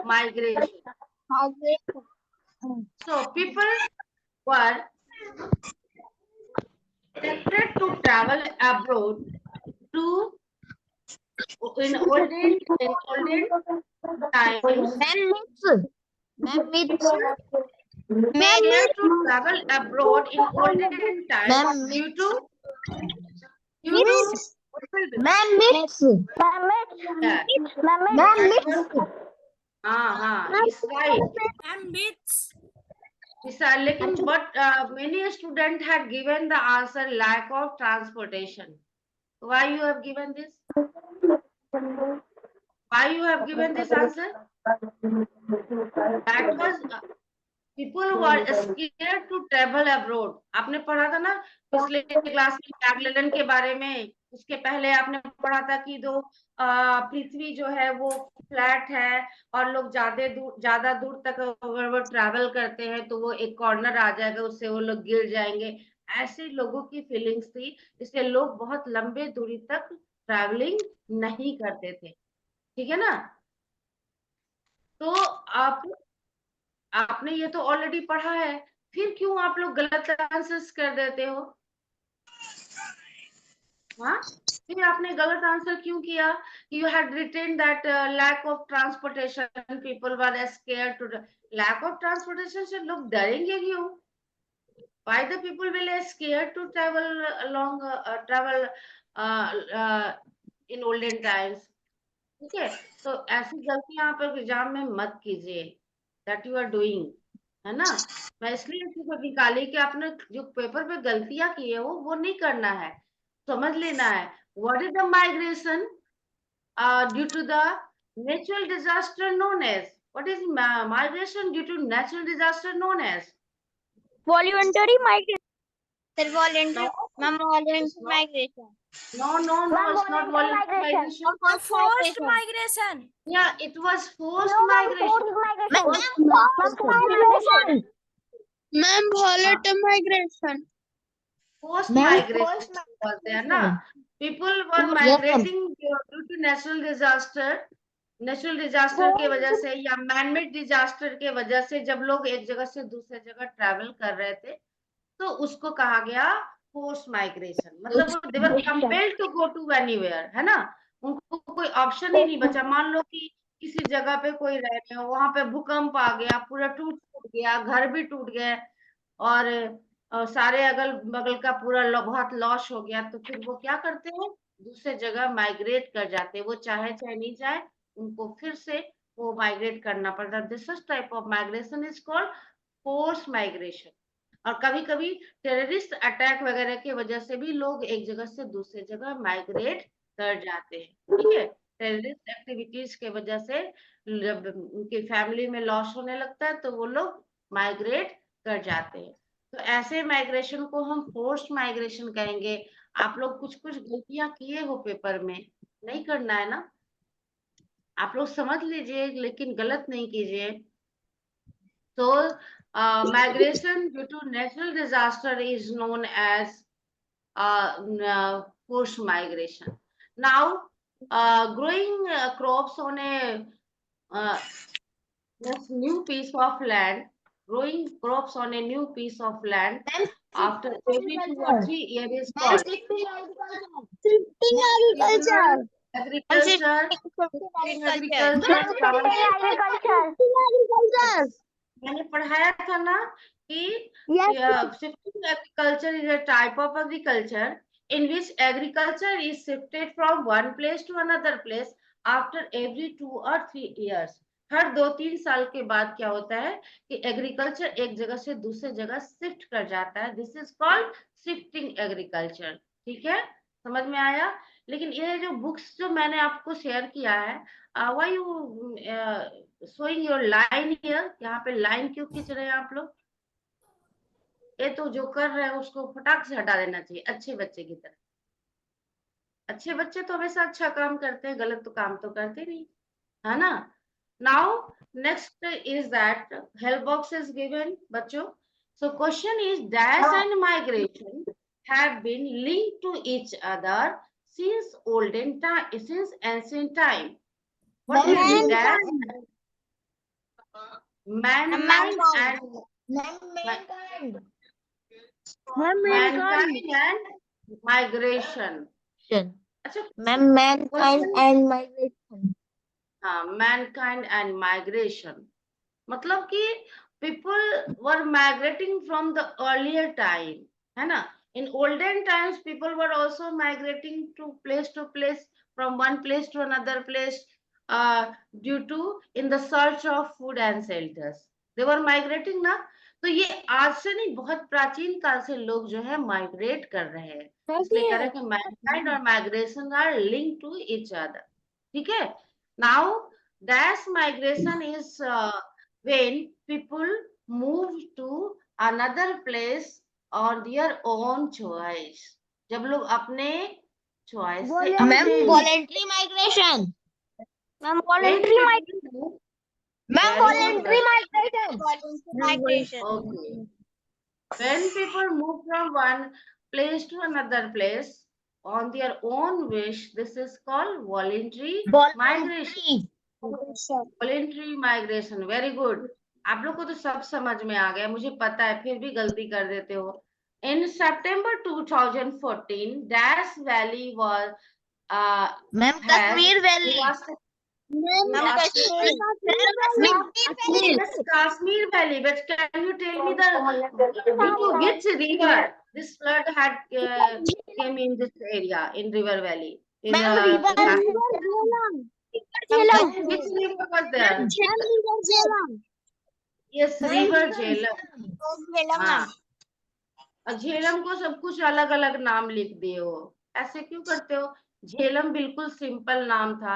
migration. So people were tempted to travel abroad to in olden times. Scared to travel abroad in olden times due to yeah, it's right. लेकिन but many students had given the answer lack of transportation. Why you have given this? Why you have given this answer? That was people were scared to travel abroad. आपने पढ़ा था ना पिछले class में मैगलेलन के बारे में. उसके पहले आपने पढ़ा था कि दो पृथ्वी जो है वो फ्लैट है और लोग ज्यादा दूर तक अगर वो ट्रैवल करते हैं तो वो एक कॉर्नर आ जाएगा, उससे वो लोग गिर जाएंगे. ऐसे लोगों की फीलिंग्स थी, इसलिए लोग बहुत लंबे दूरी तक ट्रैवलिंग नहीं करते थे. ठीक है ना. तो आपने ये तो ऑलरेडी पढ़ा है, फिर क्यों आप लोग गलत आंसर्स कर देते हो? हाँ, फिर आपने गलत आंसर क्यों किया? You had written that lack of transportation, people were scared to. Lack of transportation से लोग डरेंगे क्यों? Why the people will scared to travel along in olden times? ठीक है, तो ऐसी गलतियां आप एग्जाम में मत कीजिए. दैट यू आर डूइंग, है ना. मैं इसलिए इसी को निकाली कि आपने जो पेपर पे गलतियां की है वो नहीं करना है, समझ लेना है. What is the migration due to the natural disaster known as? What is migration due to natural disaster known as? Voluntary migration. Voluntary migration. No, it's not voluntary migration. Forced migration. Yeah, it was forced migration. Ma'am, voluntary migration. Forced migration was there, na? People were migrating due to natural disaster. Natural disaster के वजह से या manmade disaster के वजह से जब लोग एक जगह से दूसरे जगह ट्रैवल कर रहे थे तो उसको कहा गया फोर्स माइग्रेशन. मतलब they were compelled to go to anywhere, है ना. उनको कोई ऑप्शन ही नहीं बचा. मान लो कि किसी जगह पे कोई रह रहे हो, वहां पे भूकंप आ गया, पूरा टूट गया, घर भी टूट गए और सारे अगल बगल का पूरा बहुत लॉस हो गया, तो फिर वो क्या करते हैं, दूसरे जगह माइग्रेट कर जाते हैं. वो चाहे नहीं चाहे उनको फिर से वो माइग्रेट करना पड़ता है. This type of migration is called force migration. और कभी कभी टेररिस्ट अटैक वगैरह की वजह से भी लोग एक जगह से दूसरे जगह माइग्रेट कर जाते हैं. ठीक है, टेररिस्ट एक्टिविटीज के वजह से जब उनकी फैमिली में लॉस होने लगता है तो वो लोग माइग्रेट कर जाते हैं. तो ऐसे माइग्रेशन को हम फोर्स माइग्रेशन कहेंगे. आप लोग कुछ गलतियां किए हो पेपर में, नहीं करना है ना. आप लोग समझ लीजिए लेकिन गलत नहीं कीजिए. So migration due to natural disaster is known as forced migration. Now growing crops on a new piece of land, growing crops on a new piece of land after every 2 or 3 years is called agriculture. मैंने पढ़ाया था ना कि shifting agriculture is a type of agriculture in which agriculture is shifted from one place to another place after every 2 or 3 years. हर 2-3 साल के बाद क्या होता है कि एग्रीकल्चर एक जगह से दूसरे जगह शिफ्ट कर जाता है. This is called shifting agriculture. ठीक है, समझ में आया. लेकिन ये जो बुक्स जो मैंने आपको शेयर किया है, why you showing your line here? यहाँ पे लाइन क्यों खींच रहे हैं आप लोग? ये तो जो कर रहे हैं उसको फटाक से हटा देना चाहिए, अच्छे बच्चे की तरह. अच्छे बच्चे तो हमेशा अच्छा काम करते हैं, गलत तो काम तो करते नहीं, है ना. Now next is that help box is given बच्चों. So question is dash and migration have been linked to each other since ancient time. What will be dash? mankind and mankind and migration. अच्छा, mankind question, and migration. हाँ, mankind and migration मतलब कि people were migrating from the earlier time, है ना? In olden times, people were also migrating to place from one place to another place, due to in the search of food and shelters. They were migrating ना, तो ये आज से नहीं, बहुत प्राचीन काल से लोग जो है माइग्रेट कर रहे हैं, इसलिए कह रहे हैं कि मैनकाइंड और migration are link to each other. ठीक है? Now dash migration is when people move to another place on their own choice. जब लोग अपने choice से Ma'am, अपने voluntary migration. Ma'am, when voluntary people move, Ma'am, very good, voluntary migration. migration. okay. When people move from one place to another place on their own wish, this is called voluntary migration. Voluntary migration. Very good. आप लोग को तो सब समझ में आ गया, मुझे पता है, फिर भी गलती कर देते हो. इन सितंबर 2014 dash valley was Ma'am, Kashmir Valley. That's Kashmir Valley, but can you tell me the due to which river this flood had came in this area in River Valley in Ma'am, river. Kashmir? Which river was there? Yes, River Jhelum. हाँ, और झेलम को सब कुछ अलग अलग नाम लिख दिए हो, ऐसे क्यों करते हो? झेलम बिल्कुल सिंपल नाम था,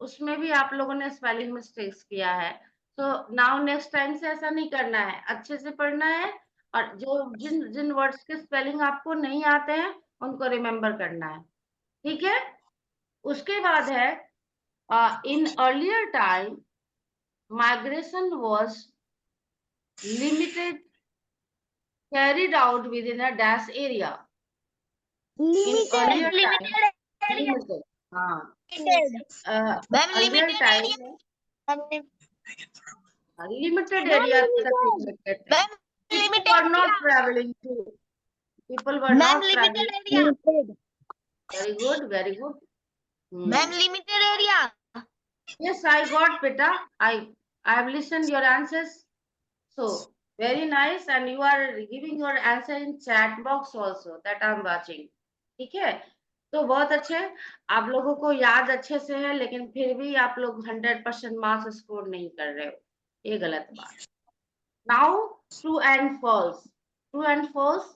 उसमें भी आप लोगों ने स्पेलिंग मिस्टेक्स किया है. तो नाउ नेक्स्ट टाइम से ऐसा नहीं करना है, अच्छे से पढ़ना है, और जो जिन जिन वर्ड्स के स्पेलिंग आपको नहीं आते हैं उनको रिमेम्बर करना है. ठीक है? उसके बाद है in earlier time migration was limited carried out within a dash area. In earlier time, limited. हाँ. Ma'am, Earlier limited time area. limited area तक limited थे. Ma'am, People limited were not area. traveling to. People were Ma'am, not limited traveling. area. Very good, very good. Ma'am, limited area. Yes, I got beta. I have listened your answers. So very nice, and you are giving your answer in chat box also that I am watching. ठीक है? तो बहुत अच्छे. आप लोगों को याद अच्छे से है, लेकिन फिर भी आप लोग 100% मार्क्स स्कोर नहीं कर रहे हो, ये गलत बात. Now true and false. True and false.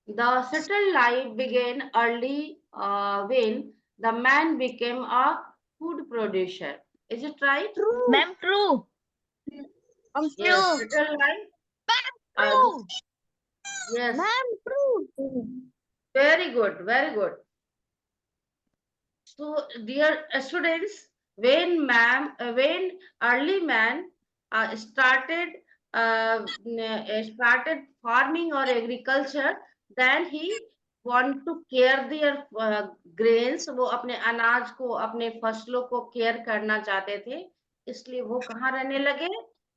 The settled life began early when the man became a food producer. Is it right? Ma'am, true. Yes, settled life. True. Yes. Ma'am, true. Very good, very good. So, dear students, when early man started started farming or agriculture, then he want to care their grains. वो अपने अनाज को, अपने फसलों को care करना चाहते थे, इसलिए वो कहाँ रहने लगे?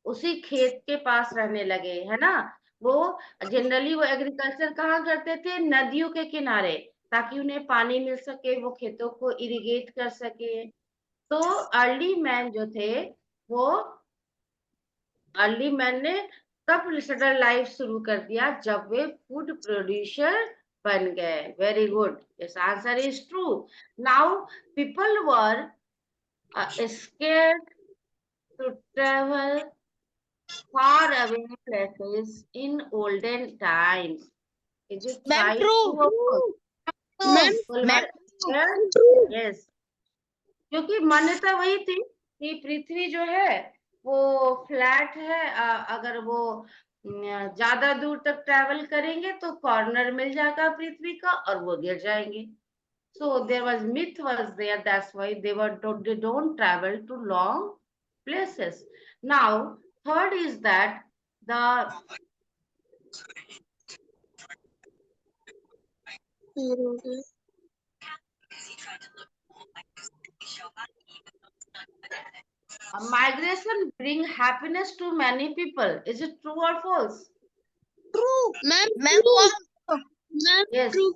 उसी खेत के पास रहने लगे, है ना? वो जनरली वो एग्रीकल्चर कहाँ करते थे? नदियों के किनारे, ताकि उन्हें पानी मिल सके, वो खेतों को इरिगेट कर सके. तो अर्ली मैन जो थे, वो अर्ली मैन ने तब सेटल लाइफ शुरू कर दिया जब वे फूड प्रोड्यूसर बन गए. Very good. Yes, answer is true. Now people were scared to travel far away places in olden times. Is it Ma'am, right? true. Ma'am, yes. क्योंकि मान्यता वही थी कि पृथ्वी जो है वो फ्लैट है. अगर वो ज्यादा दूर तक ट्रैवल करेंगे तो कॉर्नर मिल जाएगा पृथ्वी का और वो गिर जाएंगे. So there was myth was there. That's why they don't travel to long places. Now third is that the Migration bring happiness to many people. Is it true or false? True. Ma'am, Yes. true.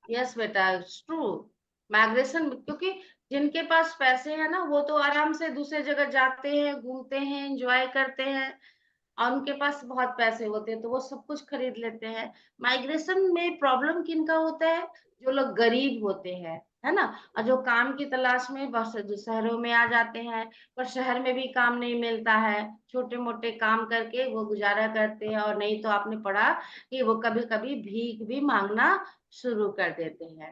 Yes बेटा, true. Migration, क्योंकि जिनके पास पैसे हैं ना वो तो आराम से दूसरे जगह जाते हैं, घूमते हैं, एंजॉय करते हैं, और उनके पास बहुत पैसे होते हैं तो वो सब कुछ खरीद लेते हैं। माइग्रेशन में प्रॉब्लम किनका होता है? जो लोग गरीब होते हैं, है ना, और जो काम की तलाश में बस जो शहरों में आ जाते हैं, पर शहर में भी काम नहीं मिलता है, छोटे मोटे काम करके वो गुजारा करते हैं, और नहीं तो आपने पढ़ा कि वो कभी कभी भीख भी मांगना शुरू कर देते हैं।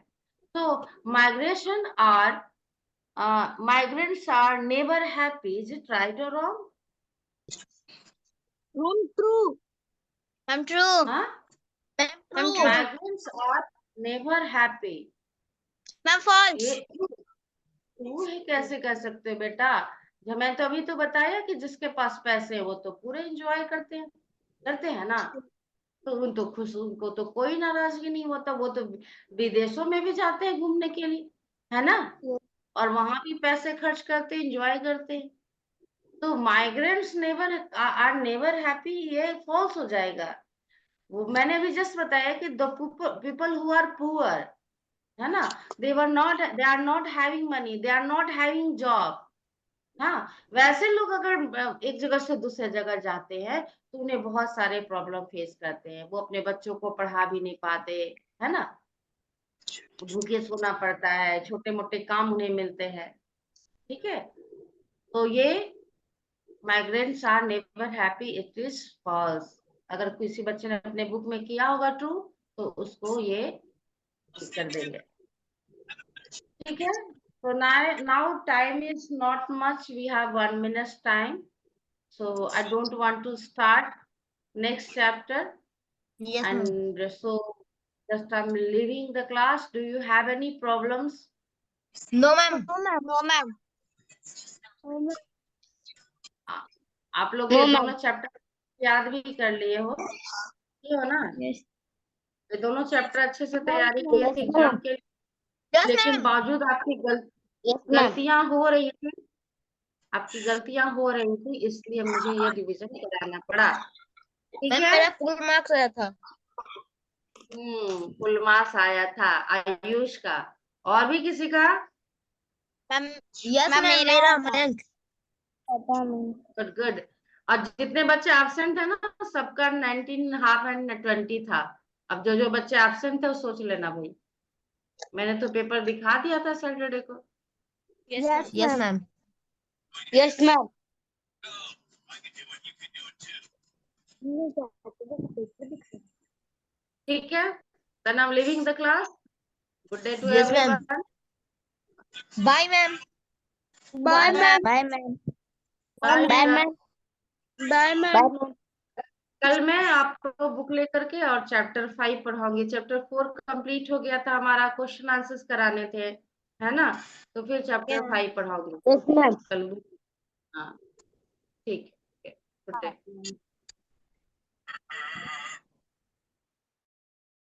तो migration are migrants are never happy. Is it right or wrong? True. Ma'am, true. Huh? Ma'am, true. Migrants are never happy. Ma'am, false. ये तू ही कैसे कर सकते हो बेटा? जो मैं तो अभी तो बताया कि जिसके पास पैसे हैं वो तो पूरे एंजॉय करते हैं ना, तो उन तो खुश, उनको तो कोई नाराजगी नहीं होता, वो तो विदेशों में भी जाते हैं घूमने के लिए, है ना, और वहां भी पैसे खर्च करते हैं, एंजॉय करते हैं। तो migrants never are never happy, ये फॉल्स हो जाएगा। वो मैंने अभी जस्ट बताया कि the people who are poor, है ना, they are not having money, they are not having job. हाँ, वैसे लोग अगर एक जगह से दूसरे जगह जाते हैं तो उन्हें बहुत सारे प्रॉब्लम फेस करते हैं, वो अपने बच्चों को पढ़ा भी नहीं पाते, है ना, भूखे सोना पड़ता है, छोटे मोटे काम उन्हें मिलते हैं। ठीक है, तो ये migrants are never happy, it is false. अगर किसी बच्चे ने अपने बुक में किया होगा ट्रू तो उसको ये कर देंगे। ठीक है, so now time is not much, we have 1 minute time, so I don't want to start next chapter. Yes, ma'am. And so just I'm leaving the class. Do you have any problems? No, ma'am. No, ma'am. आप लोग ये दोनों chapter याद भी कर लिए हो, ये हो ना, Yes. ये दोनों चैप्टर अच्छे से तैयारी किए थे एग्जाम के लिए, Yes, लेकिन ma'am. बावजूद आपकी गलतियां हो रही थी, आपकी गलतियां हो रही थी, इसलिए मुझे ये रिवीजन कराना पड़ा। ठीक मैम, है, मेरा फुल मार्क्स आया था। फुल मार्क्स आया था आयुष का, और भी किसी का? मैम, यस मैम, मेरा मयंक। Good good. और जितने बच्चे एब्सेंट है ना, सबका 19 हाफ एंड 20 था। अब जो जो बच्चे एब्सेंट थे वो सोच लेना भाई, मैंने तो पेपर दिखा दिया था सैटरडे को। Yes ma'am. Yes, ma'am. ठीक है, then I'm leaving the class. Good day to Yes, ma'am. everyone. Bye, ma'am. Bye, ma'am. Bye, ma'am. Bye, Bye, बेटा। ma'am. Bye, ma'am. कल मैं आपको बुक लेकर के और चैप्टर 5 पढ़ाऊंगी। चैप्टर 4 कंप्लीट हो गया था हमारा, क्वेश्चन आंसर्स कराने थे, है ना, तो फिर चैप्टर 5 पढ़ाऊंगी Yes, ma'am. कल। हाँ, ठीक है, गुड डे।